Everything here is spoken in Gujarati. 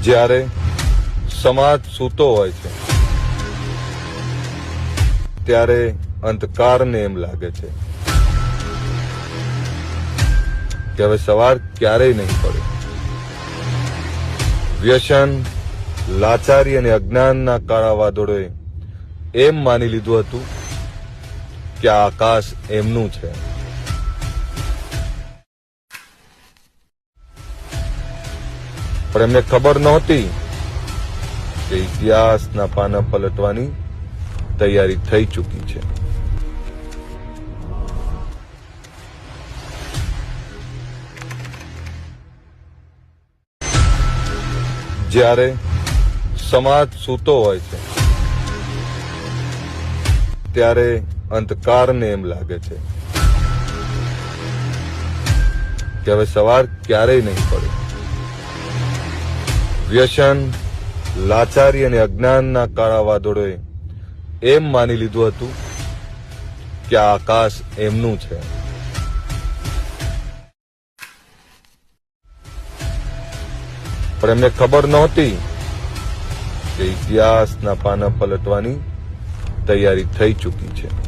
જ્યારે સમાજ સૂતો હોય છે ત્યારે અંધકારને એમ લાગે છે કે હવે સવાર ક્યારેય નહીં પડે. વ્યસન, લાચારી અને અજ્ઞાનના કાળા વાદળોએ એમ માની લીધું હતું કે આ આકાશ એમનું છે. પણ એમને ખબર નહોતી કે ઇતિહાસના પાના પલટવાની તૈયારી થઈ ચૂકી છે. જ્યારે સમાજ સૂતો હોય છે ત્યારે અંધકારને એમ લાગે છે કે હવે સવાર ક્યારેય નહીં પડે. વ્યસન, લાચારી અને અજ્ઞાનના કાળા વાદળોએ એમ માની લીધું હતું કે આ આકાશ એમનું છે. પણ એમને ખબર નહોતી કે ઇતિહાસના પાના પલટવાની તૈયારી થઈ ચૂકી છે.